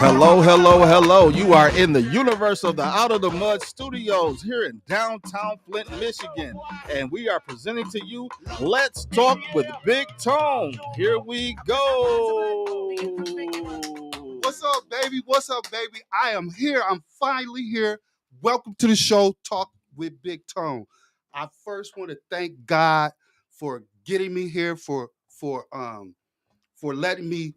Hello, hello, hello. You are in the universe of the Out of the Mud studios here in downtown Flint, Michigan. And we are presenting to you Let's Talk with Big Tone. Here we go. What's up, baby? What's up, baby? I am here. I'm finally here. Welcome to the show, Talk with Big Tone. I first want to thank God for getting me here, for letting me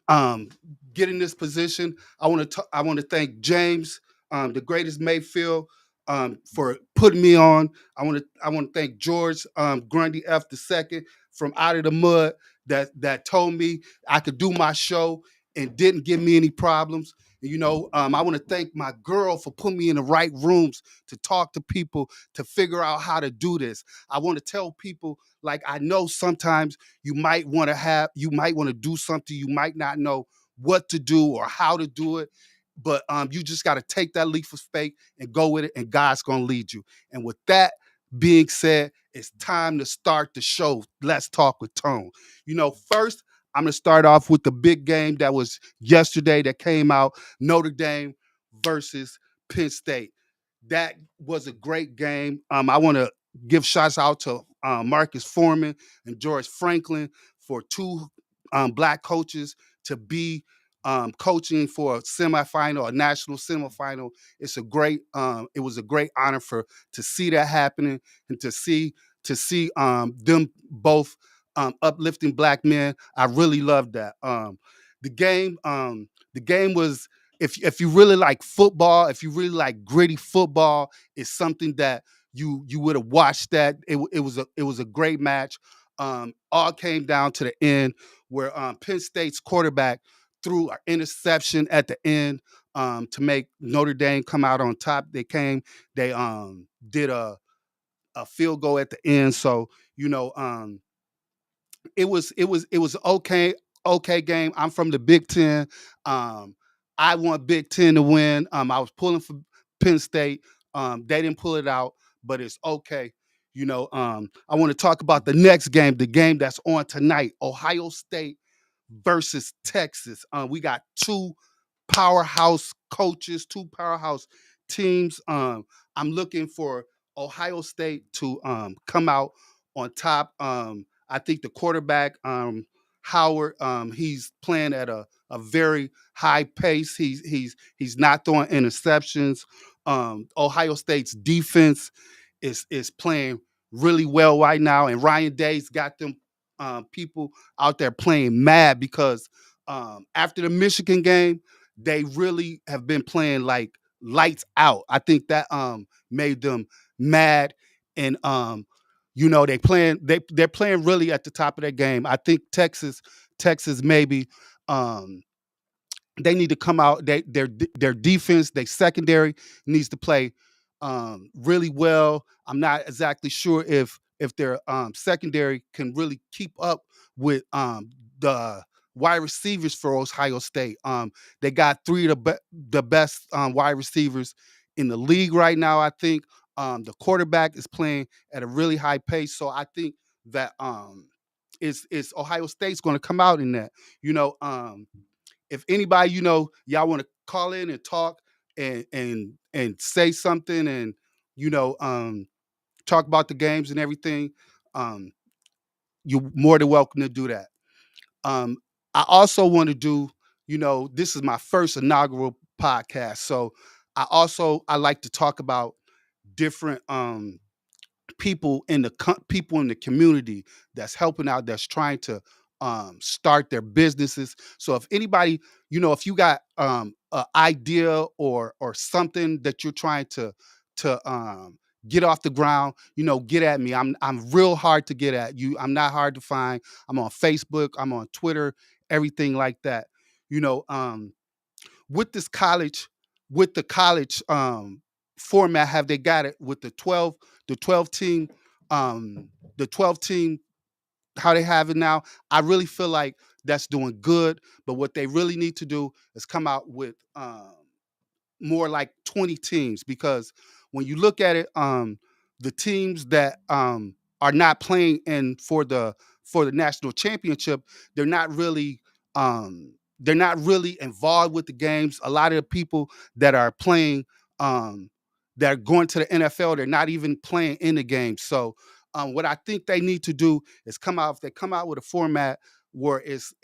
um get in this position. I want to thank James, the greatest Mayfield, for putting me on. I want to thank George Grundy F the second from Out of the Mud that told me I could do my show and didn't give me any problems. I want to thank my girl for putting me in the right rooms to talk to people to figure out how to do this. I want to tell people, like, I know sometimes you might want to do something, you might not know what to do or how to do it, but you just got to take that leap of faith and go with it, and God's going to lead you. And with that being said, it's time to start the show. Let's talk with Tone. First, I'm going to start off with the big game that was yesterday that came out, Notre Dame versus Penn State. That was a great game. I want to give shots out to Marcus Foreman and George Franklin for two black coaches to be coaching for a semifinal, a national semifinal. It was a great honor to see that happening and to see them both uplifting black men. I really loved that. The game, the game was, if you really like football, if you really like gritty football, it's something that you would have watched. That it was a great match. All came down to the end where Penn State's quarterback threw an interception at the end to make Notre Dame come out on top. They did a field goal at the end. So it was okay game. I'm from the Big Ten. I want Big Ten to win. I was pulling for Penn State. They didn't pull it out, but it's okay. I want to talk about the next game, the game that's on tonight, Ohio State versus Texas. We got two powerhouse coaches, two powerhouse teams. I'm looking for Ohio State to come out on top. I think the quarterback, Howard, he's playing at a very high pace. He's not throwing interceptions. Ohio State's defense is playing really well right now, and Ryan Day's got them people out there playing mad because after the Michigan game, they really have been playing like lights out. I think that made them mad, and they're playing really at the top of their game. I think Texas maybe um they need to come out. Their defense, their secondary needs to play really well. I'm not exactly sure if their secondary can really keep up with the wide receivers for Ohio State. They got three of the best wide receivers in the league right now. I think the quarterback is playing at a really high pace, so I think that it's Ohio State's going to come out in that. If anybody y'all want to call in and talk and say something and you know talk about the games and everything, um you're more than welcome to do that. um I also want to do, this is my first inaugural podcast, so I like to talk about different people in the community that's helping out, that's trying to start their businesses. So if anybody, if you got an idea or something that you're trying to get off the ground, get at me. I'm real hard to get at. I'm not hard to find. I'm on Facebook, I'm on Twitter, everything like that. you know um with this college with the college format, have they got it with the 12 team, um the 12 team, how they have it now. I really feel like that's doing good, but what they really need to do is come out with more like 20 teams, because when you look at it, the teams that are not playing in for the national championship, they're not really they're not really involved with the games. A lot of the people that are playing, that are going to the NFL, they're not even playing in the game. So what I think they need to do is come out. If they come out with a format where it's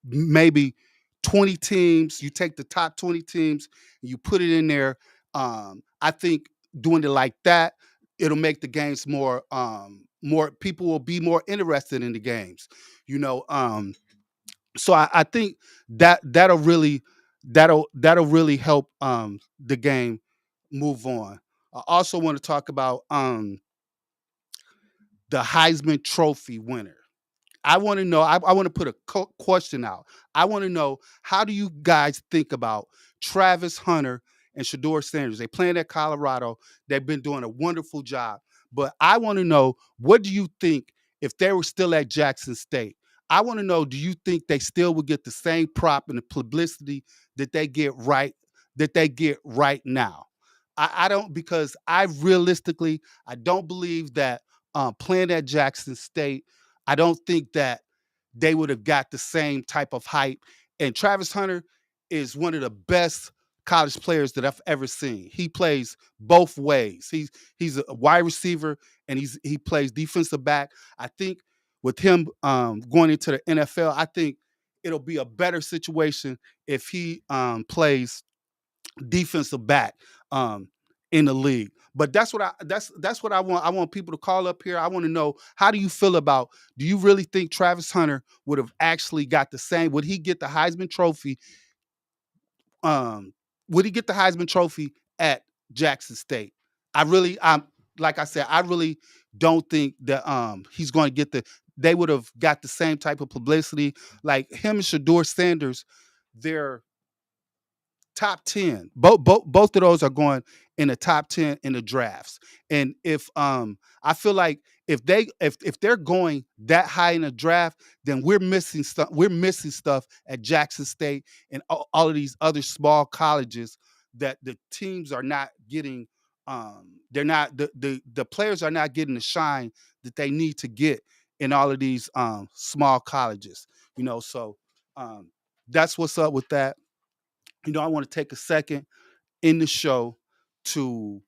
maybe 20 teams, you take the top 20 teams and you put it in there. I think doing it like that, it'll make the games more people will be more interested in the games. You know, so I think that'll really help the game move on. I also want to talk about the Heisman Trophy winner. I want to know. I want to put a question out. I want to know, how do you guys think about Travis Hunter and Shador Sanders? They playing at Colorado. They've been doing a wonderful job. But I want to know, what do you think if they were still at Jackson State? I want to know, do you think they still would get the same prop and the publicity that they get right now? I don't, because I don't believe that playing at Jackson State, I don't think that they would have got the same type of hype. And Travis Hunter is one of the best college players that I've ever seen. He plays both ways. He's a wide receiver and he plays defensive back. I think with him going into the NFL, I think it'll be a better situation if he plays defensive back in the league. But that's what I want. I want people to call up here. I want to know, how do you feel about, do you really think Travis Hunter would have actually got the same? Would he get the Heisman Trophy? Would he get the Heisman Trophy at Jackson State? I'm like I said, I really don't think that he's going to get they would have got the same type of publicity. Like him and Shador Sanders, they're top 10. Both of those are going in the top 10 in the drafts. And if I feel like if they're going that high in the draft, then we're missing stuff at Jackson State and all of these other small colleges that the teams are not getting. They're not the players are not getting the shine that they need to get in all of these small colleges. You know, so that's what's up with that. You know, I want to take a second in the show to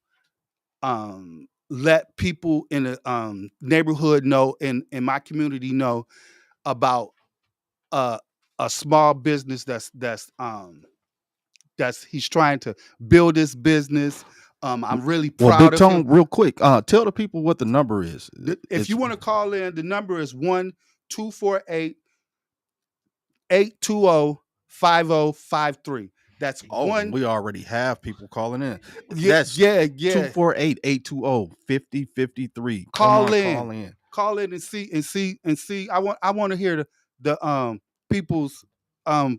let people in the neighborhood know, in my community know about a small business that's he's trying to build this business. I'm really Well, proud Big of Tone, him. real quick, tell the people what the number is. If you want to call in, the number is 1-248-820-5053. That's one. We already have people calling in. Yeah, That's yeah. 248-820-5053. Call Call in. in. Call in and see. I want to hear the people's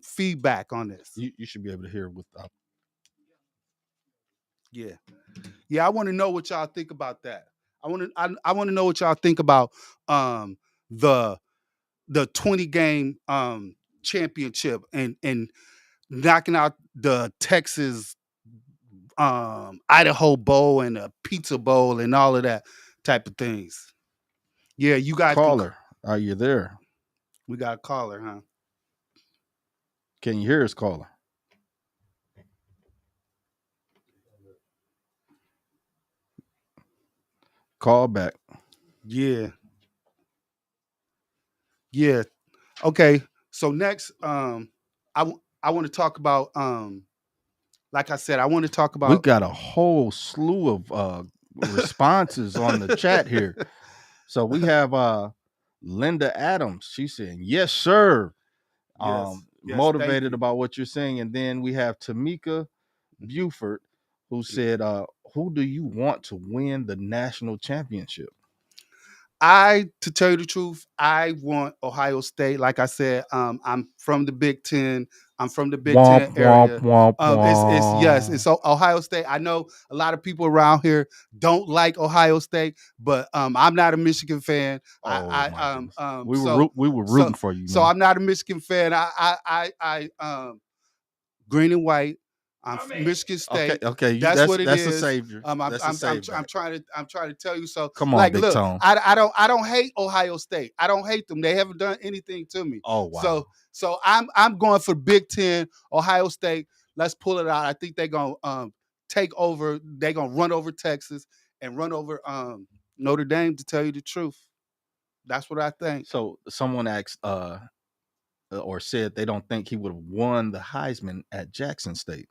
feedback on this. You should be able to hear without. Yeah. I want to know what y'all think about that. I want to know what y'all think about the 20 game championship and knocking out the Texas Idaho Bowl and the Pizza Bowl and all of that type of things. Yeah, you guys. Caller, are you there? We got a caller, huh? Can you hear us, caller? Call back. Yeah. Okay. So next, I want to talk about like I said, I want to talk about. We got a whole slew of responses on the chat here. So we have Linda Adams. She's saying, yes, sir. Yes, Motivated about what you're saying. And then we have Tamika Buford, who said, who do you want to win the national championship? To tell you the truth, I want Ohio State. Like I said, I'm from the Big Ten. I'm from the Big Ten area. It's Ohio State. I know a lot of people around here don't like Ohio State, but I'm not a Michigan fan. We were rooting for you. So I'm not a Michigan fan. I green and white. I'm from Michigan Okay, State. okay, That's what it that's a is. savior. I'm That's a savior. I'm trying to tell you. So Come on, like, Big look, Tone. I don't hate Ohio State. I don't hate them. They haven't done anything to me. Oh wow. So I'm going for Big Ten, Ohio State. Let's pull it out. I think they're gonna take over. They're gonna run over Texas and run over Notre Dame. To tell you the truth, that's what I think. So someone asked or said they don't think he would have won the Heisman at Jackson State.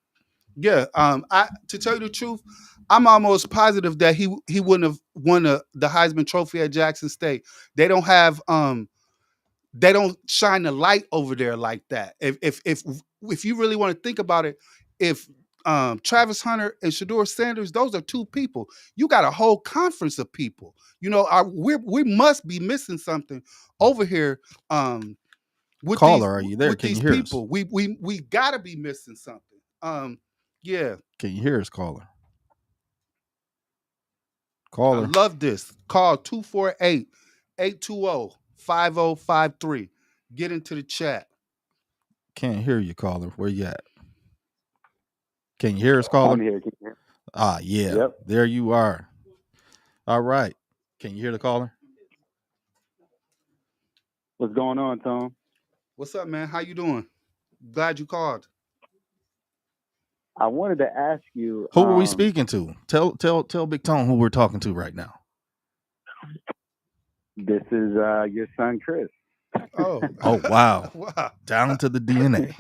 Yeah, I to tell you the truth, I'm almost positive that he wouldn't have won the Heisman Trophy at Jackson State. They don't have they don't shine the light over there like that. If you really want to think about it, if Travis Hunter and Shedeur Sanders, those are two people. You got a whole conference of people. You know, we must be missing something over here. With Caller, are you there? With Can these you hear us? people, we gotta be missing something. Yeah. Can you hear us, caller? I Caller. love this. Call 248-820-5053. Get into the chat. Can't hear you, caller. Where you at? Can you hear us, caller? I'm here. Can you hear? Ah, yeah. Yep. There you are. All right. Can you hear the caller? What's going on, Tom? What's up, man? How you doing? Glad you called. I wanted to ask you. Who are we speaking to? Tell Big Tone who we're talking to right now. This is your son, Chris. Oh, Oh wow. wow. Down to the DNA.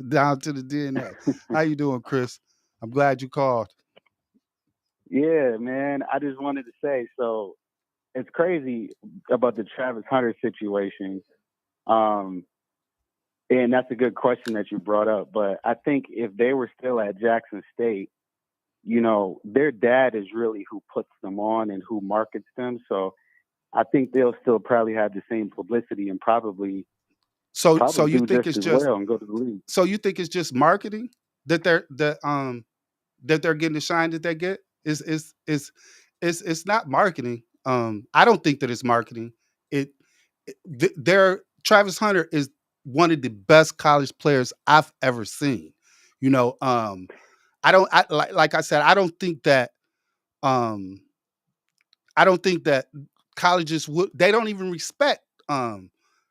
Down to the DNA. How you doing, Chris? I'm glad you called. Yeah, man. I just wanted to say, so it's crazy about the Travis Hunter situation. And that's a good question that you brought up. But I think if they were still at Jackson State, you know, their dad is really who puts them on and who markets them. So I think they'll still probably have the same publicity and probably So you do think just it's as just well and go to the league. so you think it's just marketing that they're getting the shine that they get? It's not marketing. I don't think that it's marketing. Their Travis Hunter is one of the best college players I've ever seen. You know, like I said, I don't think that colleges they don't even respect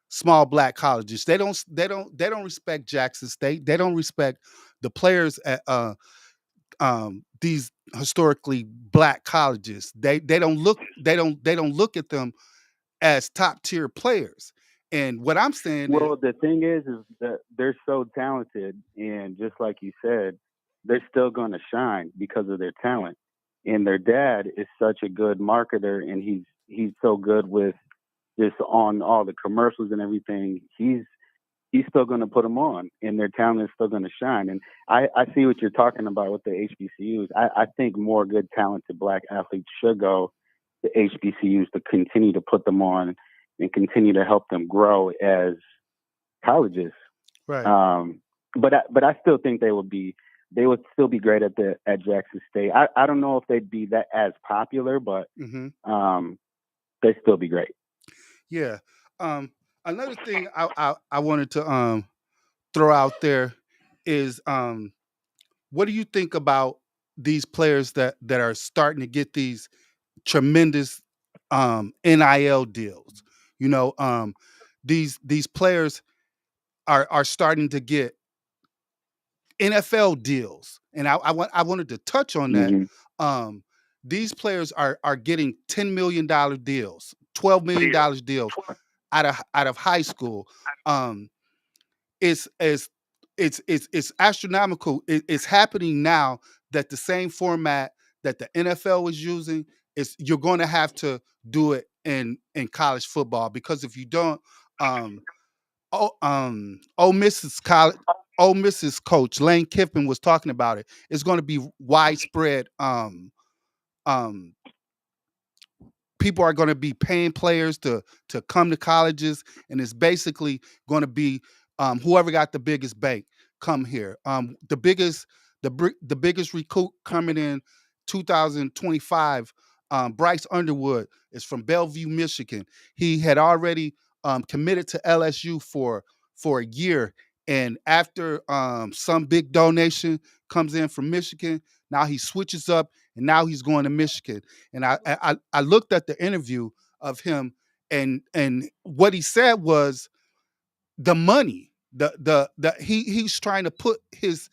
small black colleges. They don't respect Jackson State. They don't respect the players at these historically black colleges. They don't look at them as top tier players. And what I'm saying is, Well, the thing is that they're so talented, and just like you said, they're still going to shine because of their talent. And their dad is such a good marketer, and he's so good with just on all the commercials and everything. He's still going to put them on, and their talent is still going to shine. And I see what you're talking about with the HBCUs. I think more good talented black athletes should go to HBCUs to continue to put them on and continue to help them grow as colleges. right? But I still think they would still be great at Jackson State. I don't know if they'd be that as popular, but hmm they'd still be great. Yeah. Another thing I wanted to throw out there is what do you think about these players that are starting to get these tremendous NIL deals? You know, these players are starting to get NFL deals, and I wanted to touch on that. Mm-hmm. These players are getting $10 million deals, $12 million deals out of high school. It's astronomical. It's happening now that the same format that the NFL was using is you're going to have to do it in college football, because if you don't, Ole Miss's coach Lane Kiffin was talking about it. It's going to be widespread. Um, People are going to be paying players to come to colleges, and it's basically going to be whoever got the biggest bank come here. The biggest recruit coming in 2025. Bryce Underwood is from Bellevue, Michigan. He had already committed to LSU for a year, And after some big donation comes in from Michigan, now he switches up and now he's going to Michigan. And I looked at the interview of him, and what he said was the money, he's trying to put his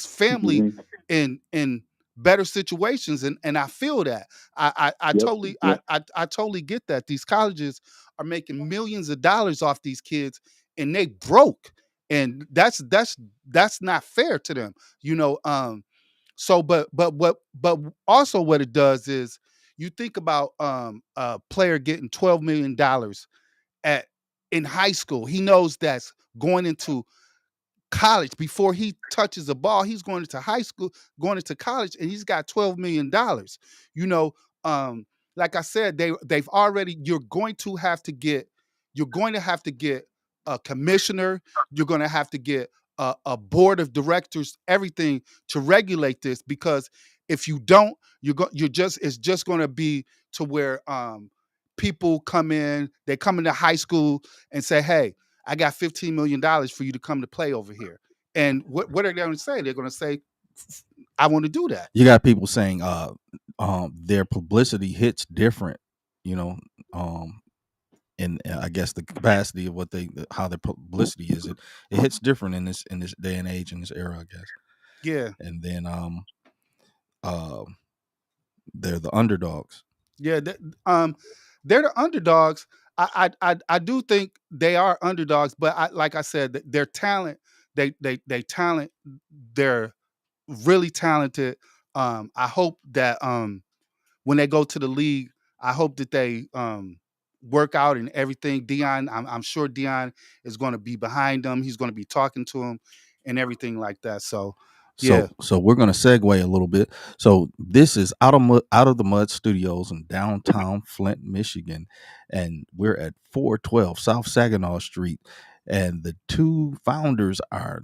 family Mhm. in better situations, and I feel that. I Yep. totally Yep. I totally get that. These colleges are making millions of dollars off these kids, and they broke, and that's not fair to them, you know. So but also what it does is, you think about a player getting $12 million at in high school. He knows that's going into college. Before he touches a ball, he's going into high school, going into college, and he's got $12 million. You know, like I said, they've already. You're going to have to get a commissioner. You're going to have to get a board of directors, everything to regulate this, because if you don't, you're just it's just going to be to where people come in, they come into high school and say, hey, I got $15 million for you to come to play over here. And what are they going to say? They're going to say, I want to do that. You got people saying their publicity hits different, you know, and I guess the capacity of how their publicity is, it hits different in this day and age, in this era, I guess. Yeah. And then they're the underdogs. Yeah. They're the underdogs. I do think they are underdogs, but like I said, their talent, they talent, they're really talented. I hope that when they go to the league, I hope that they work out and everything. Dion, I'm sure Dion is going to be behind them. He's going to be talking to him and everything like that. So, yeah. So we're going to segue a little bit. So this is Out of the Mud Studios in downtown Flint, Michigan, and we're at 412 South Saginaw Street, and the two founders are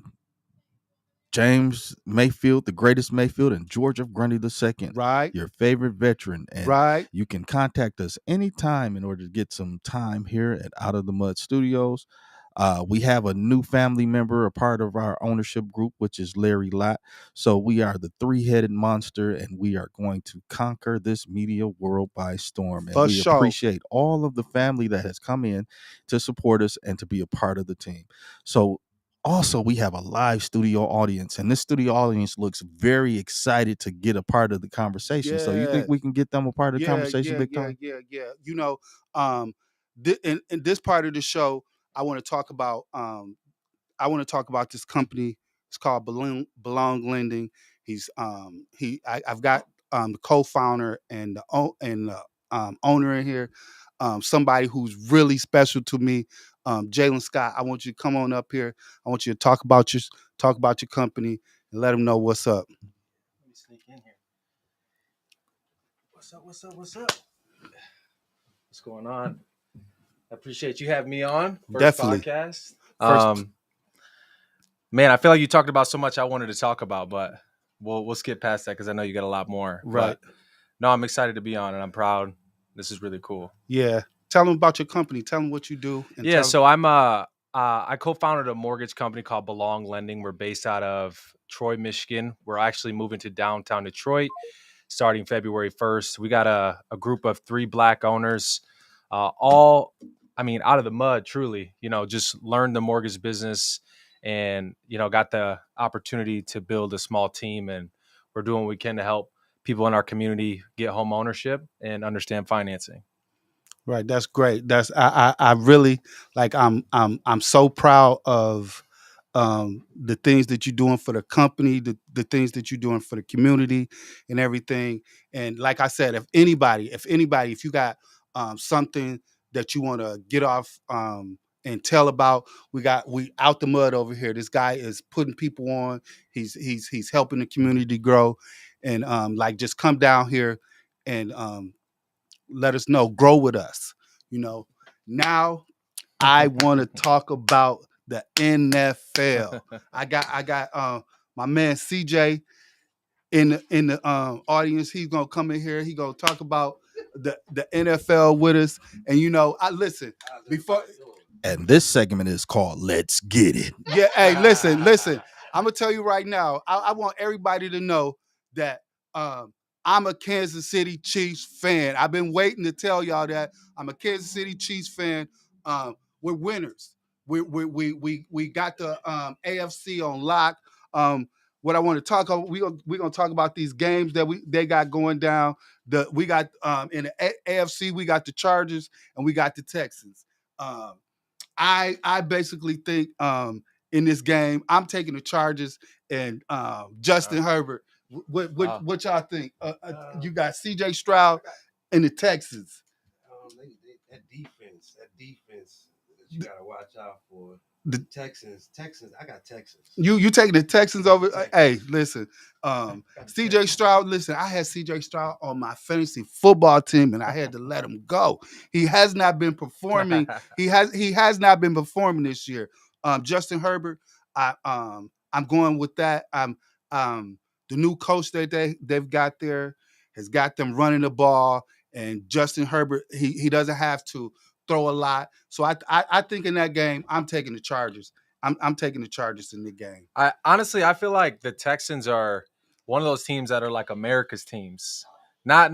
James Mayfield, the greatest Mayfield, and George F. Grundy II, Right. your favorite veteran. And Right. you can contact us anytime in order to get some time here at Out of the Mud Studios. We have a new family member, a part of our ownership group, which is Larry Lott. So we are the three-headed monster, and we are going to conquer this media world by storm. And For we sure. appreciate all of the family that has come in to support us and to be a part of the team. So also, we have a live studio audience, and this studio audience looks very excited to get a part of the conversation. So you Yeah. think we can get them a part of the conversation, Big Tom? Yeah. You know, in this part of the show, I want to talk about this company. It's called Belong Lending. I've got the co-founder and the owner in here, somebody who's really special to me, Jalen Scott. I want you to come on up here. I want you to talk about your company and let them know what's up. Let me sneak in here. What's up? What's going on? I appreciate you having me on. First Definitely. podcast. First- Man, I feel like you talked about so much I wanted to talk about, but we'll skip past that because I know you got a lot more. Right. But no, I'm excited to be on, and I'm proud. This is really cool. Yeah. Tell them about your company. Tell them what you do. And Yeah, so I'm I co-founded a mortgage company called Belong Lending. We're based out of Troy, Michigan. We're actually moving to downtown Detroit starting February 1st. We got a group of 3 Black owners, all, I mean, out of the mud, truly, just learned the mortgage business and, got the opportunity to build a small team. And we're doing what we can to help people in our community get home ownership and understand financing. Right, that's great. I really like. I'm so proud of the things that you're doing for the company, the things that you're doing for the community, and everything. And like I said, if you got something that you want to get off and tell about, we Out the Mud over here. This guy is putting people on. He's helping the community grow, and just come down here and let us know, grow with us. Now I want to talk about the NFL. I got my man CJ in the audience. He's gonna come in here. He gonna talk about the NFL with us. And I listen And this segment is called Let's Get It. Yeah, hey, listen. I'm gonna tell you right now. I want everybody to know that I'm a Kansas City Chiefs fan. I've been waiting to tell y'all that I'm a Kansas City Chiefs fan. We're winners. We got the AFC on lock. What I want to talk about, we're gonna talk about these games that they got going down. We got in the AFC, we got the Chargers and we got the Texans. I basically think in this game, I'm taking the Chargers and Justin Herbert. What y'all think? You got C.J. Stroud and the Texans. That defense that you gotta watch out for. The Texans, I got Texans. You taking the Texans over? Hey, listen, C.J. Stroud. Listen, I had C.J. Stroud on my fantasy football team, and I had to let him go. He has not been performing. He has not been performing this year. Justin Herbert. I'm going with that. The new coach that they've got there has got them running the ball, and Justin Herbert. He doesn't have to throw a lot. So I think in that game, I'm taking the Chargers. I'm taking the Chargers in the game. I honestly feel like the Texans are one of those teams that are like America's teams. Not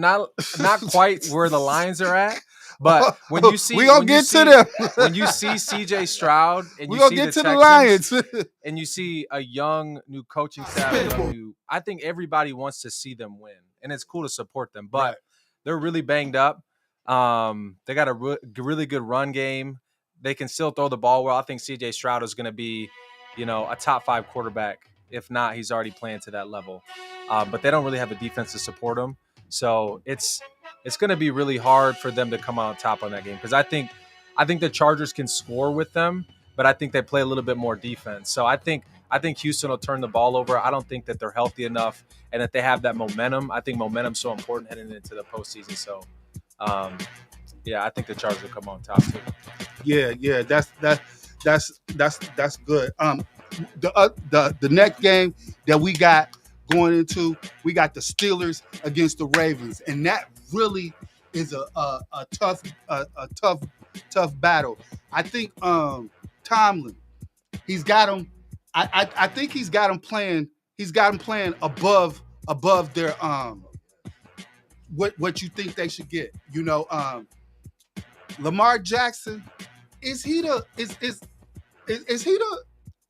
quite where the Lions are at, but when you see we gonna get to them. When you see CJ Stroud and we you gonna see get the to Texans, the Lions. and you see a young new coaching staff, I think everybody wants to see them win, and it's cool to support them. But Right. they're really banged up. They got a really good run game. They can still throw the ball well. I think CJ Stroud is going to be, a top 5 quarterback. If not, he's already playing to that level. But they don't really have a defense to support him. So it's going to be really hard for them to come out on top on that game, because I think the Chargers can score with them, but I think they play a little bit more defense. So I think Houston will turn the ball over. I don't think that they're healthy enough and that they have that momentum. I think momentum's so important heading into the postseason. So I think the Chargers will come on top too. Yeah, that's good. The next game that we got going into, we got the Steelers against the Ravens, and that really is a tough battle. I think Tomlin, he's got him. I think he's got him playing. He's got him playing above their what you think they should get. Lamar Jackson, is he the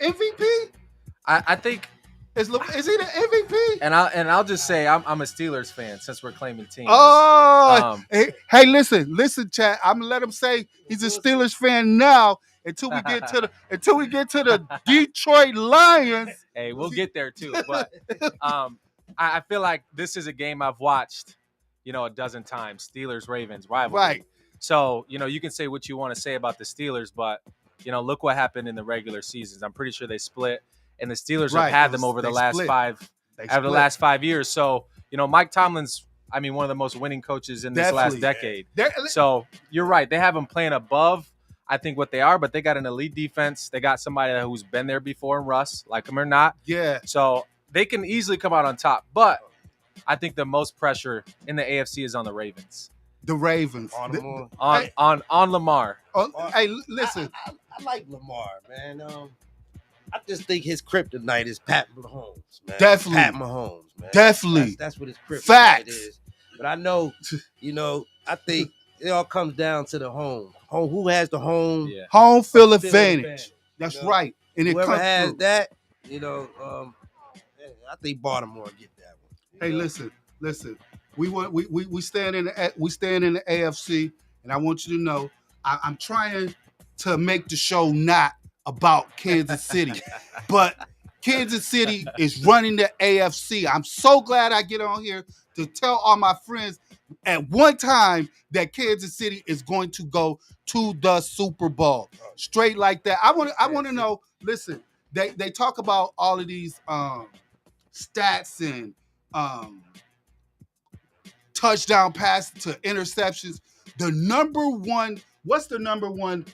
MVP? I think Is he the MVP? and I'll just say I'm a Steelers fan since we're claiming teams. Oh, hey, listen, chat. I'm gonna let him say he's a Steelers fan now until we get to the Detroit Lions. Hey, we'll get there too. But I feel like this is a game I've watched, a dozen times. Steelers Ravens rivalry. Right. So, you can say what you want to say about the Steelers, but, look what happened in the regular seasons. I'm pretty sure they split, and the Steelers have had them over the last 5 years. So, Mike Tomlin's, one of the most winning coaches in this last decade. So you're right. They have them playing above, I think, what they are, but they got an elite defense. They got somebody who's been there before in Russ, like him or not. Yeah. So they can easily come out on top. But I think the most pressure in the AFC is on the Ravens. The Ravens. On Lamar. Hey, listen. I like Lamar, man. I just think his kryptonite is Pat Mahomes, man. Definitely. Pat Mahomes, man. Definitely. That's what his kryptonite Facts. is. But I know, I think it all comes down to the home. Who has the home? Yeah. Home field advantage. That's right. And whoever it has through. that, I think Baltimore get that one. Hey, listen. We stand in the AFC, and I want you to know I'm trying to make the show not about Kansas City, but Kansas City is running the AFC. I'm so glad I get on here to tell all my friends at one time that Kansas City is going to go to the Super Bowl. Straight like that. I want to know, listen, they talk about all of these stats and touchdown pass to interceptions. What's the number one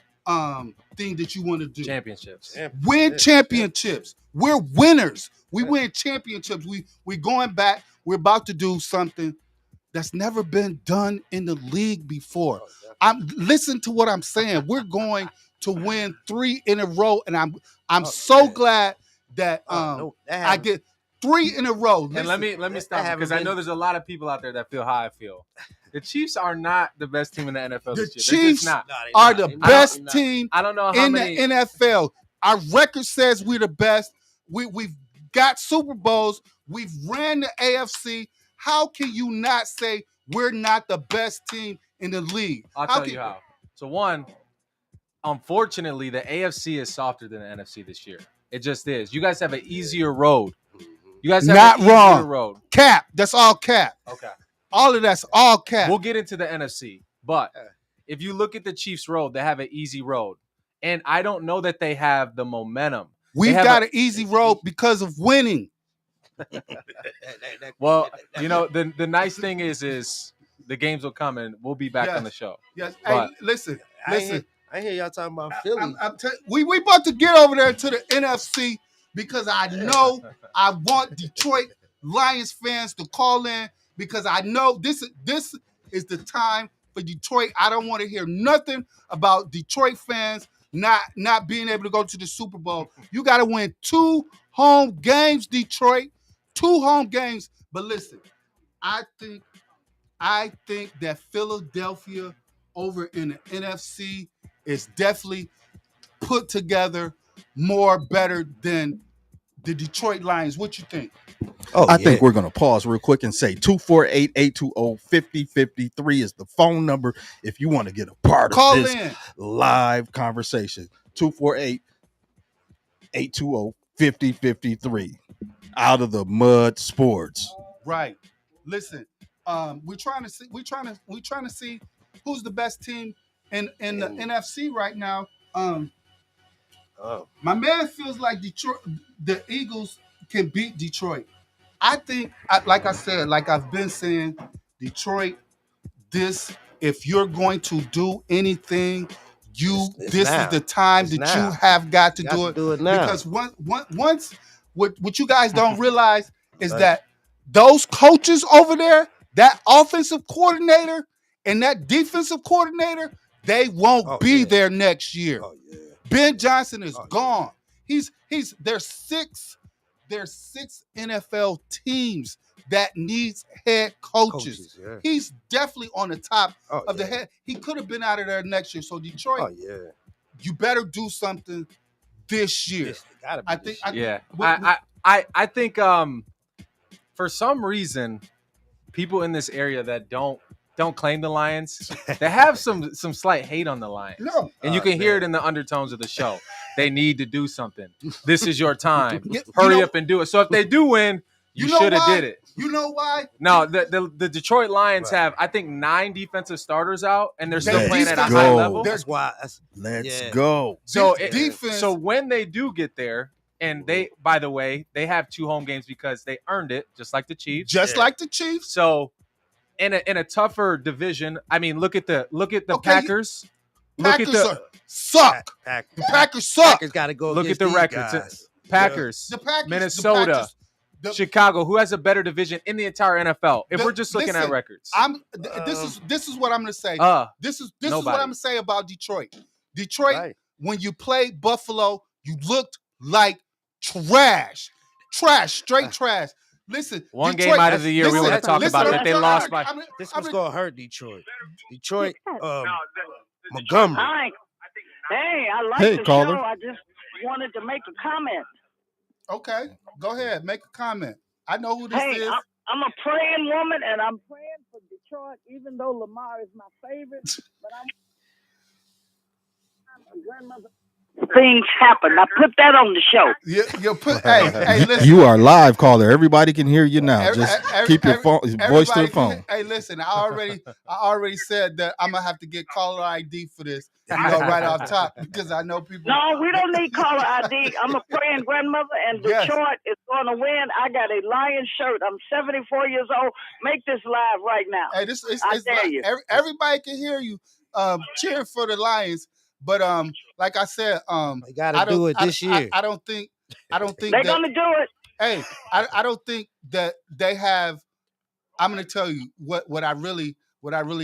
thing that you want to do? Championships. Win championships. We're winners. We win championships. We going back. We're about to do something that's never been done in the league before. Listen to what I'm saying. We're going to win 3 in a row, and I'm Oh, so man. glad that No, that I haven't- get 3 in a row. And let me that stop haven't because I know been- there's a lot of people out there that feel how I feel. The Chiefs are not the best team in the NFL The this year. They're just Chiefs not. No, they are not. the They not. best They not. team I don't know how in many. the NFL. Our record says we're the best. We've got Super Bowls. We've ran the AFC. How can you not say we're not the best team in the league? I'll tell you how. So one, unfortunately, the AFC is softer than the NFC this year. It just is. You guys have an easier road. You guys have Not an easier wrong. road. Cap. That's all cap. Okay. All of that's all cap. We'll get into the NFC, but if you look at the Chiefs' road, they have an easy road, and I don't know that they have the momentum. We've have got a- an easy road because of winning. Well, you know, the nice thing is the games will come and we'll be back on the show. Yes. But- Hey, listen. I hear y'all talking about Philly. We about to get over there to the NFC because I know I want Detroit Lions fans to call in because I know this is the time for Detroit. I don't want to hear nothing about Detroit fans not being able to go to the Super Bowl. You got to win 2 home games, Detroit. 2 home games. But listen, I think that Philadelphia over in the NFC is definitely put together more better than the Detroit Lions. What you think? Oh, I think we're going to pause real quick and say 248-820-5053 is the phone number if you want to get a part Call of this in. live conversation. 248-820-5053. Out of the Mud Sports. Right. Listen, we're trying to see who's the best team in the NFC right now. My man feels like Detroit, the Eagles can beat Detroit. I think, like I said, like I've been saying, Detroit. If you're going to do anything, this now. is the time It's that now. you have got to You do got it. to do it now. Because once what you guys don't realize is Right. that those coaches over there, that offensive coordinator and that defensive coordinator, they won't be there next year. Oh, yeah. Ben Johnson is Oh, gone. There's 6 NFL teams that needs head coaches. Yeah. He's definitely on the top Oh, of the yeah. head. He could have been out of there next year. So Detroit, Oh, yeah. you better do something this year. It's gotta be I this think. year. Yeah. I think for some reason people in this area that don't claim the Lions, they have some slight hate on the Lions. No. And you can hear it in the undertones of the show. They need to do something. This is your time. Hurry up and do it. So if they do win, you know should have why? did it. You know why? No, the Detroit Lions have, I think, 9 defensive starters out, and they're still Let's playing at a go. high level. That's why. Let's Yeah. go. So defense. So when they do get there, and they, by the way, they have 2 home games because they earned it, just like the Chiefs. Just like the Chiefs. So in a tougher division, I mean, look at the Okay, Packers. Look at the suck. Packers. The Packers suck. Packers got to go. Look at against the these records. guys. Packers, The Packers. Minnesota, the Packers, Chicago, who has a better division in the entire NFL. If we're just looking at listen, records, This is what I'm going to say. This is what nobody. I'm going to say about Detroit. Detroit, Right. when you played Buffalo, you looked like trash. Straight trash. Listen, one Detroit, game out of the year we listen, want to talk listen, about I'm that they trying- lost by. This I'm was gonna- going to hurt Detroit. Detroit, Montgomery. Hi. Hey, I like Hey, the caller. show. I just wanted to make a comment. Okay, go ahead. Make a comment. I know who this Hey, is. I'm a praying woman, and I'm praying for Detroit, even though Lamar is my favorite. But I'm a grandmother. Things happen. I put that on the show. You put. hey, listen. You are live, caller. Everybody can hear you now. Just keep your phone, voice to the Everybody phone. Hey, listen. I already said that I'm gonna have to get caller ID for this. Right off top because I know people. No, we don't need caller ID. I'm a praying grandmother, and Yes. Detroit is going to win. I got a Lion shirt. I'm 74 years old. Make this live right now. Hey, this is. I dare you. Everybody can hear you cheering for the Lions, but like I said, They got to do it this year. I don't think. They're that, going to do it. Hey, I don't think that they have. I'm going to tell you what I really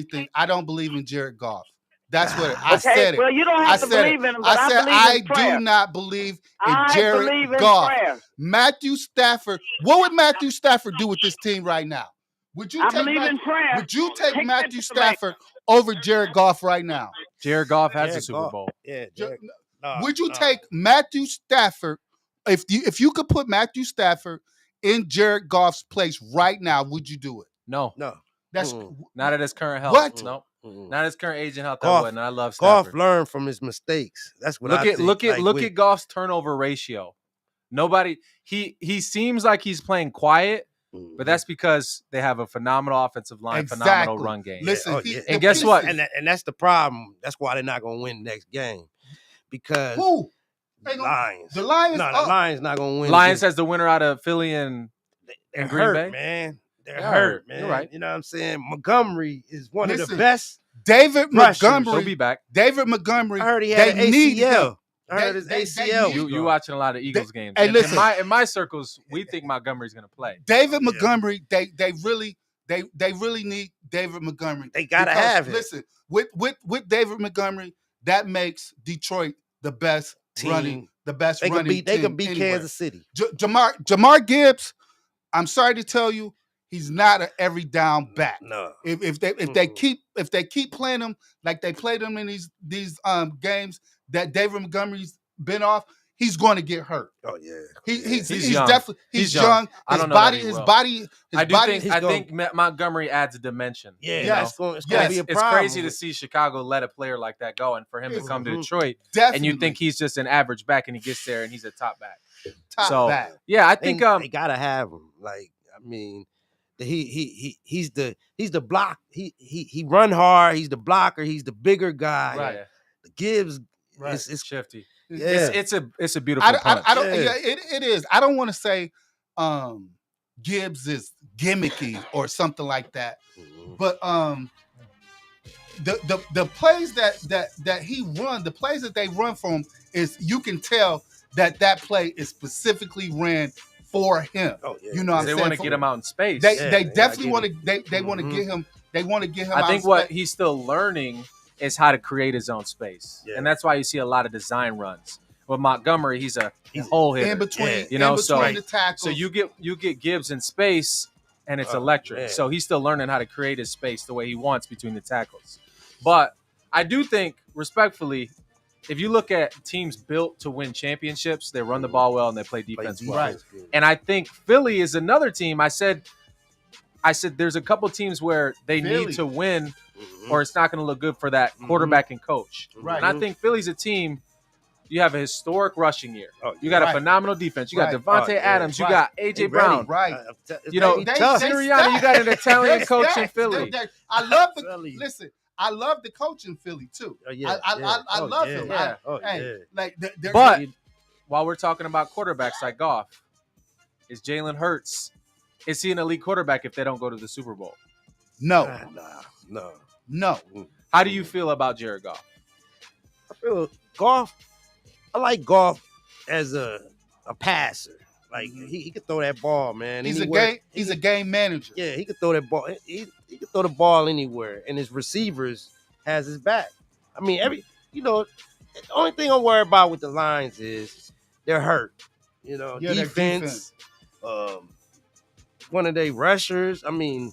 think. I don't believe in Jared Goff. That's what I Okay, said. well, you don't I have to said believe it. in him, but I I said believe I in prayer. do not believe in I Jared believe in Goff. prayer. Matthew Stafford. What would Matthew Stafford do with this team right now? Would you I take believe in prayer. Would you take Take that Matthew to the bank. Stafford over Jared Goff right now? Jared Goff has the Jared Super Goff. Bowl. Yeah, Ju- Jared, nah, Would you nah. take Matthew Stafford if you could put Matthew Stafford in Jared Goff's place right now? Would you do it? No, No. That's not at his current health. What? No, Mm-mm. not his current age and health. I Goff- wouldn't. I love Goff Stafford. learned from his mistakes. That's what I think. Look Like, at Goff's turnover ratio. Nobody. He seems like he's playing quiet, but that's because they have a phenomenal offensive line, phenomenal Exactly. run game. Listen, Oh, yeah. And the guess what? pieces- and that's the problem. That's why they're not gonna win the next game. Because Who? the Lions. The Lions. No, the Lions not gonna win. Lions has the winner out of Philly and They're Green hurt, Bay? man. They're They're hurt, hurt. man. You're right. You know what I'm saying? Montgomery is one of the Listen, best. David Rushers. he'll Montgomery. be back. David Montgomery. I heard he had they an need him. ACL. I heard his They ACL. need You watching a lot of Eagles games. Hey, In- listen. in my circles, we think Montgomery's going to play. David Yeah. Montgomery. They really need David Montgomery. They gotta Because, have him. Listen, with David Montgomery, that makes Detroit the best Team. running They could beat. They could beat Kansas City. Jamar Gibbs. I'm sorry to tell you, he's not an every down back. No. If they keep playing him like they played him in these games that David Montgomery's been off, he's going to get hurt. Oh yeah. He's young. definitely He's young. young. I His don't know that body, he his will. body, his I do body. think he's I gonna- think Montgomery adds a dimension. Yeah. you Yes. know? It's gonna be a It's problem. crazy to see Chicago let a player like that go, and for him to come to Mhm. Detroit, Definitely and you think he's just an average back, and he gets there and he's a top back. top so, back. Yeah, I They- think they gotta have him. Like, I mean, he's the block. He run hard. He's the blocker. He's the bigger guy. right, The Gibbs. Right. It's shifty. yeah. It's a beautiful I punch. don't. Yeah. Yeah, it is. I don't want to say Gibbs is gimmicky or something like that. Mhm. But the plays that he run, the plays that they run from is you can tell that play is specifically ran for him. Oh yeah. You know what I'm they saying? want to get him out in space. They Yeah, they they definitely gotta want get to they want to Mhm. get him. They want to get him. I out think of what space. he's still learning is how to create his own space, Yeah. and that's why you see a lot of design runs. With Montgomery, he's a hole hitter. in between, Yeah. You know, in so- between the tackles. So you get Gibbs in space, and it's Oh, electric. man. So he's still learning how to create his space the way he wants between the tackles. But I do think, respectfully, if you look at teams built to win championships, they run the ball well and they play defense well. Right. And I think Philly is another team. I said there's a couple teams where they Philly. need to win, Mhm. or it's not going to look good for that Mhm. quarterback and coach. Right. And I think Philly's a team. You have a historic rushing year. Oh, You got Right. a phenomenal defense. You got Right. Devontae Oh, yeah. Adams. You Right. got They AJ ready. Brown. right. You know, they tough. Sirianni, you got an Italian They coach in stacked. Philly. I love the Philly. listen. I love the coach in Philly too. Oh, yeah, I yeah. love yeah. him. Yeah. Oh, Hey, yeah. like they're But while we're talking about quarterbacks like Goff, is Jalen Hurts, is he an elite quarterback if they don't go to the Super Bowl? no, No. How do you feel about Jared Goff? I feel Goff. I like Goff as a passer. Like he could throw that ball, man. he's anywhere. a game. He's a game manager. Yeah, he could throw that ball. He could throw the ball anywhere, and his receivers has his back. I mean, the only thing I'm worried about with the Lions is they're hurt. You know, Yeah, their defense. One of their rushers. I mean,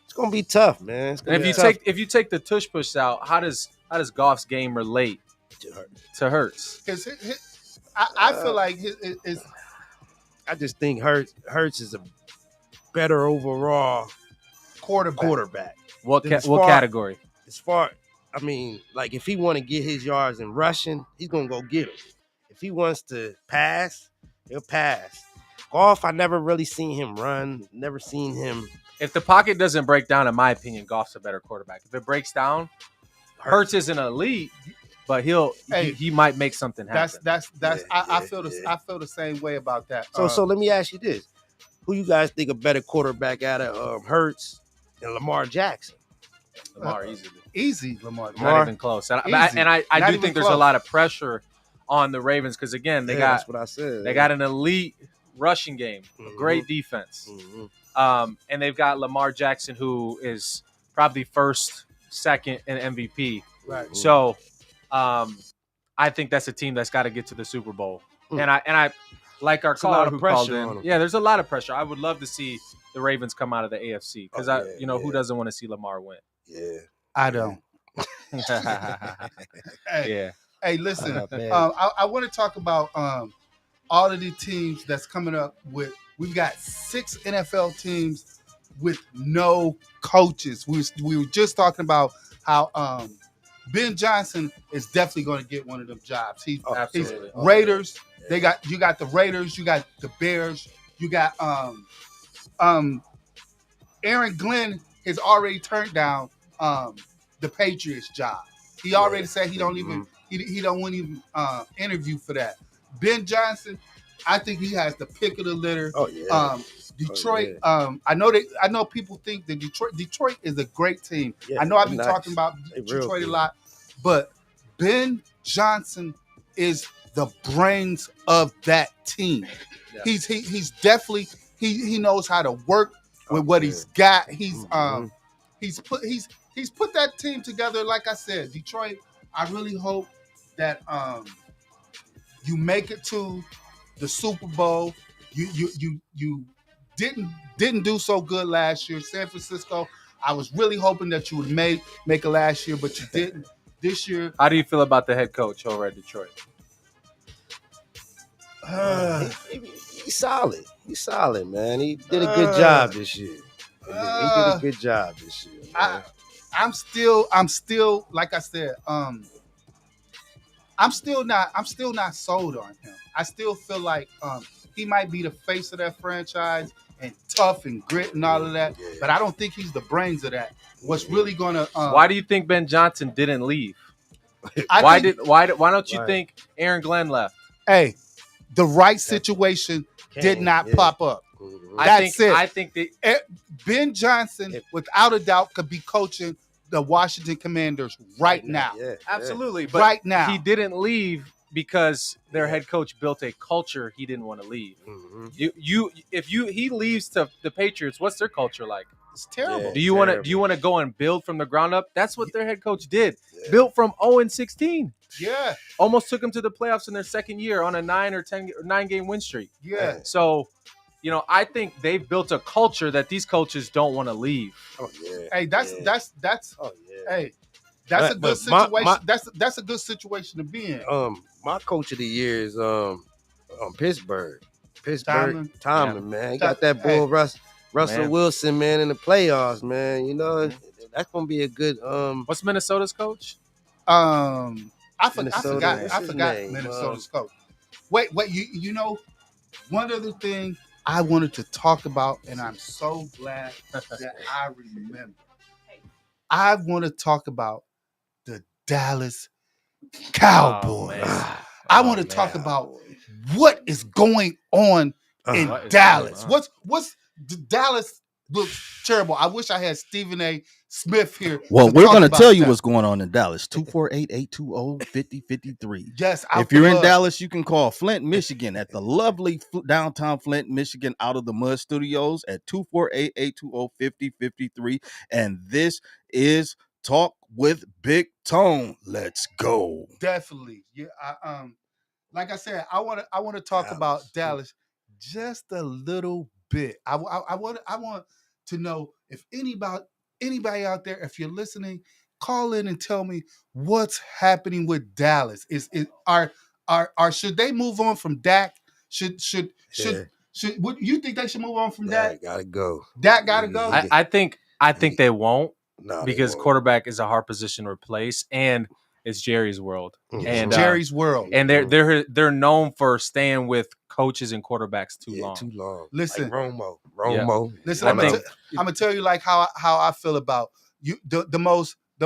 it's gonna be tough, man. It's gonna And be if tough you take the tush push out, how does Goff's game relate to hurt. to Hurts? Because I feel like his I just think Hurts is a better overall quarterback. What As what far- category? As far, I mean, like if he want to get his yards in rushing, he's gonna go get them. If he wants to pass, he'll pass. Goff, I never really seen him run. Never seen him. If the pocket doesn't break down, in my opinion, Goff's a better quarterback. If it breaks down, Hurts isn't elite, but Hey, he might make something happen. that's Yeah, I feel the yeah. I feel the same way about that. So let me ask you this: who you guys think a better quarterback out of Hurts and Lamar Jackson? Lamar easily. easy, Lamar. Not even close. And I Easy. do Not even think there's a close. lot of pressure on the Ravens because again they got That's what I said. they got an elite rushing game, a great defense, Mhm. and they've got Lamar Jackson who is probably first, second in MVP. Right. So, I think that's a team that's got to get to the Super Bowl. Hmm. And I like our It's a lot caller of who called pressure on in. 'em. Yeah, there's a lot of pressure. I would love to see the Ravens come out of the AFC because Oh, yeah, who yeah. doesn't want to see Lamar win? Yeah. I don't. Hey, Yeah. hey, listen. Man. I want to talk about all of the teams that's coming up with. We've got 6 NFL teams with no coaches. We were just talking about how Ben Johnson is definitely going to get one of them jobs. He's Absolutely. Raiders. Yeah. You got the Raiders. You got the Bears. You got Aaron Glenn has already turned down the Patriots job. He already said he don't even he don't want to even interview for that. Ben Johnson, I think he has the pick of the litter. Oh yeah. Detroit. I know people think that Detroit is a great team. Yeah, I know I've been nice. talking about They real Detroit a good. lot, but Ben Johnson is the brains of that team. Yeah. He's definitely he knows how to work with what he's got. He's put that team together. Like I said, Detroit. I really hope that you make it to the Super Bowl. You didn't do so good last year. San Francisco. I was really hoping that you would make it last year, but you didn't. This year, How do you feel about the head coach over at Detroit? He's solid. He's solid, man. He did a good job this year. He did a good job this year. Man. I'm still like I said, I'm still not sold on him. I still feel like he might be the face of that franchise and tough and grit and all of that, Yeah. but I don't think he's the brains of that. What's really gonna Why do you think Ben Johnson didn't leave? I think, Why don't you Right. think Aaron Glenn left? hey, the right situation did not pop up. Mhm. That's it. I think that Ben Johnson, without a doubt, could be coaching the Washington Commanders right now. Yeah, absolutely, but Right now. he didn't leave because their head coach built a culture he didn't want to leave. Mhm. If he leaves to the Patriots, what's their culture like? It's terrible. Yeah. Do you want to go and build from the ground up? That's what their head coach did. Yeah. Built from 0-16. Yeah, Almost took them to the playoffs in their second year on a 9 game win streak. yeah. So, I think they've built a culture that these coaches don't want to leave. Oh yeah. Hey, that's Oh yeah. hey, that's a good But my- situation. That's a good situation to be in. My coach of the year is Pittsburgh. Tomlin, man. He got that bull Russell Man. Wilson, man, in the playoffs, man. That's gonna be a good What's Minnesota's coach? I Minnesota, forgot what's his name? Minnesota's coach. Wait, you know, one other thing I wanted to talk about, and I'm so glad that I remember. I want to talk about the Dallas Cowboys. man. I want to talk about what is going on in What is Dallas. going on? What's Dallas looks terrible. I wish I had Stephen A. Smith here. Well, to we're talk going to about tell you that. what's going on in Dallas. 248-820-5053. Yes, If you're in Dallas, you can call Flint, Michigan at the lovely downtown Flint, Michigan Out of the Mud Studios at 248-820-5053. And this is Talk with Big Tone. Let's go. Definitely. Yeah. Like I said, I want to talk about Dallas just a little bit. I want to know if anybody out there, if you're listening, call in and tell me what's happening with Dallas. Should they move on from Dak? Should would you think they should move on from Dak? gotta go. Dak gotta go. I think they won't No, they because won't. quarterback is a hard position to replace, and it's Jerry's world. Mhm. And Jerry's world. and they're known for staying with coaches and quarterbaks too long. Too long. Listen. Like Romo. Listen, I I'm think- gonna tell you like how I feel about you. The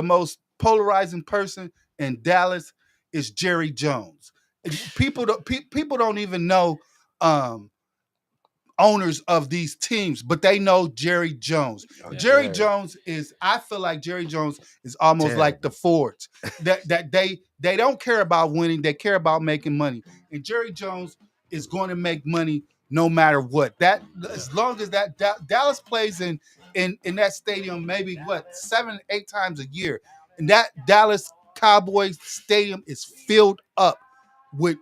most polarizing person in Dallas is Jerry Jones. People don't even know owners of these teams, but they know Jerry Jones. Jerry Jones is. I feel like Jerry Jones is almost like the Fords. that they don't care about winning. They care about making money. And Jerry Jones is going to make money no matter what. That as long as that Dallas plays in that stadium, maybe 7-8 times a year, and that Dallas Cowboys Stadium is filled up with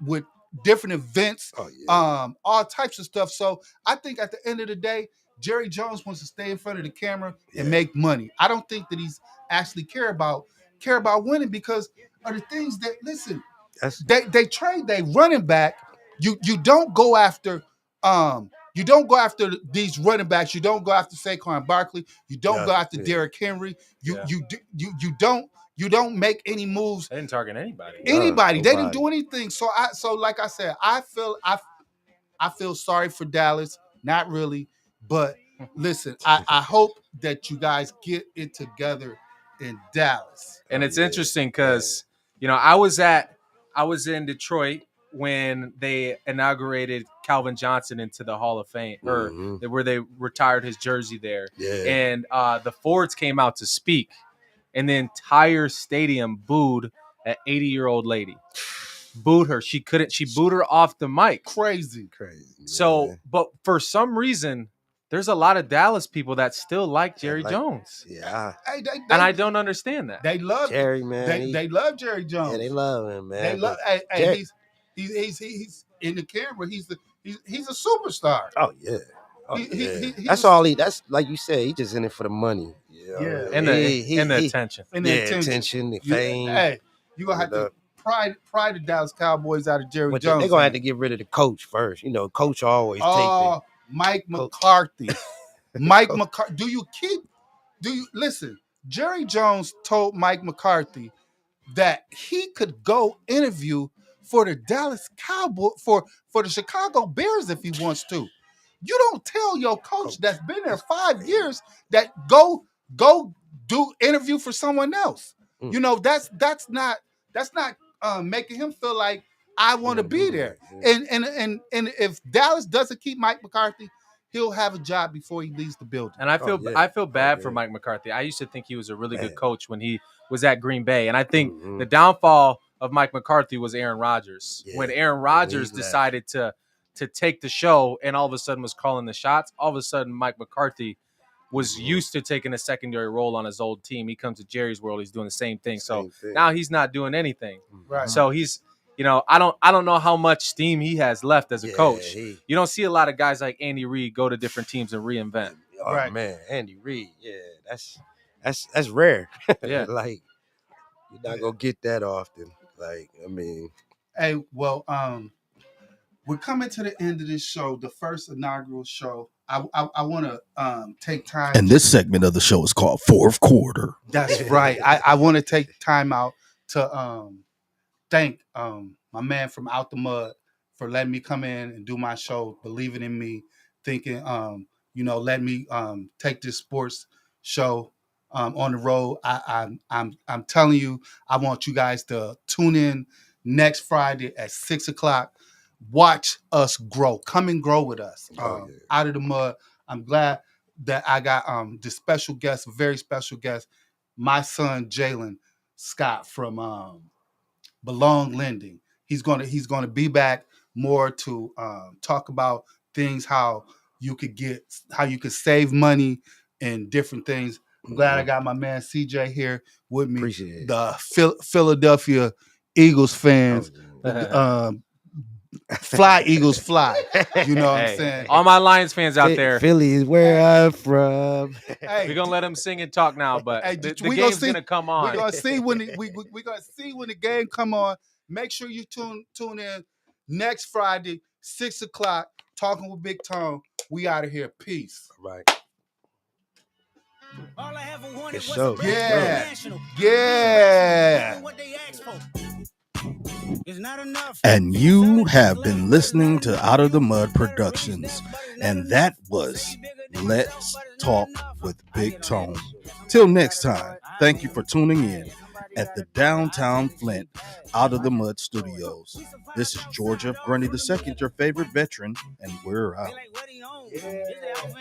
different events, Oh yeah. all types of stuff. So I think at the end of the day, Jerry Jones wants to stay in front of the camera and Yeah. make money. I don't think that he's actually care about winning because of the things that That's they trade they running back. You don't go after these running backs. You don't go after Saquon Barkley. You don't go after Derrick Henry. You don't make any moves. They didn't target anybody. Anybody. They didn't nobody. do anything. So like I said, I feel sorry for Dallas. Not really, but listen, I hope that you guys get it together in Dallas. And it's Yeah. interesting because I was in Detroit when they inaugurated Calvin Johnson into the Hall of Fame, or Mhm. where they retired his jersey there. Yeah. And the Fords came out to speak, and the entire stadium booed an 80-year-old lady. Booed her. She booed her off the mic. Crazy. So, man. but for some reason, there's a lot of Dallas people that still like Jerry Jones. Yeah. Hey, And I don't understand that. they love Jerry, man. They love Jerry Jones. Yeah, they love him, man. They love. but Hey, Jerry- he's in the camera. He's a superstar. Oh yeah. Oh, He- yeah. he That's was- all he. That's like you said. He just in it for the money. Yeah. And the He- attention. And yeah, the attention, the You- fame. Hey, you gonna have to pry the Dallas Cowboys out of Jerry But Jones. they're gonna man. have to get rid of the coach first. Coach always Oh, Mike Coach. McCarthy. Mike McCarthy. Do you listen? Jerry Jones told Mike McCarthy that he could go interview for the Dallas Cowboys for the Chicago Bears if he wants to. You don't tell your coach that's been there 5 years that go do interview for someone else. Mm. That's not making him feel like I want to be there. And if Dallas doesn't keep Mike McCarthy, he'll have a job before he leaves the building. And I feel yeah. I feel bad Oh, for yeah. Mike McCarthy. I used to think he was a really Man. good coach when he was at Green Bay. And I think Mhm. the downfall of Mike McCarthy was Aaron Rodgers. Yeah. When Aaron When Rodgers he left. decided to take the show and all of a sudden was calling the shots, all of a sudden Mike McCarthy was used to taking a secondary role on his old team. He comes to Jerry's world, he's doing the same thing. So Same thing. now he's not doing anything. Right. So he's, I don't know how much steam he has left as a coach. he- You don't see a lot of guys like Andy Reid go to different teams and reinvent. Oh Right. man, Andy Reid. Yeah, that's rare. Yeah. Like you're not gonna get that often. Like I mean, Hey, well, we're coming to the end of this show, the first inaugural show. I want to take time. And this segment of the show is called Fourth Quarter. That's right. I want to take time out to thank my man from Out the Mud for letting me come in and do my show, believing in me, thinking let me take this sports show on the road. I'm telling you, I want you guys to tune in next Friday at 6:00. Watch us grow. Come and grow with us. Oh, yeah. Out of the Mud. I'm glad that I got this special guest, very special guest, my son Jalen Scott from Belong Lending. He's gonna be back more to talk about things, how you could save money and different things. I'm glad I got my man CJ here with me. appreciate it. The Philadelphia Eagles fans. Oh, yeah. Fly Eagles fly. You know what I'm Hey, saying? all my Lions fans out there, Philly is where I'm from. Hey, we're gonna let them sing and talk now, but Hey, the we gonna game's see- gonna come we're on. gonna see when we're gonna see when the game come on. Make sure you tune in next Friday, 6:00. Talking with Big Tone. We out of here. Peace. Right. All I ever wanted Good was show. a brand Yeah. national. Yeah. What they asked for. It's not enough. And you have been listening to Out of the Mud Productions. And that was Let's Talk with Big Tone. Till next time, thank you for tuning in at the downtown Flint Out of the Mud Studios. This is George F. Grundy II, your favorite veteran, and we're out. They like, what he on? Is it Alvin?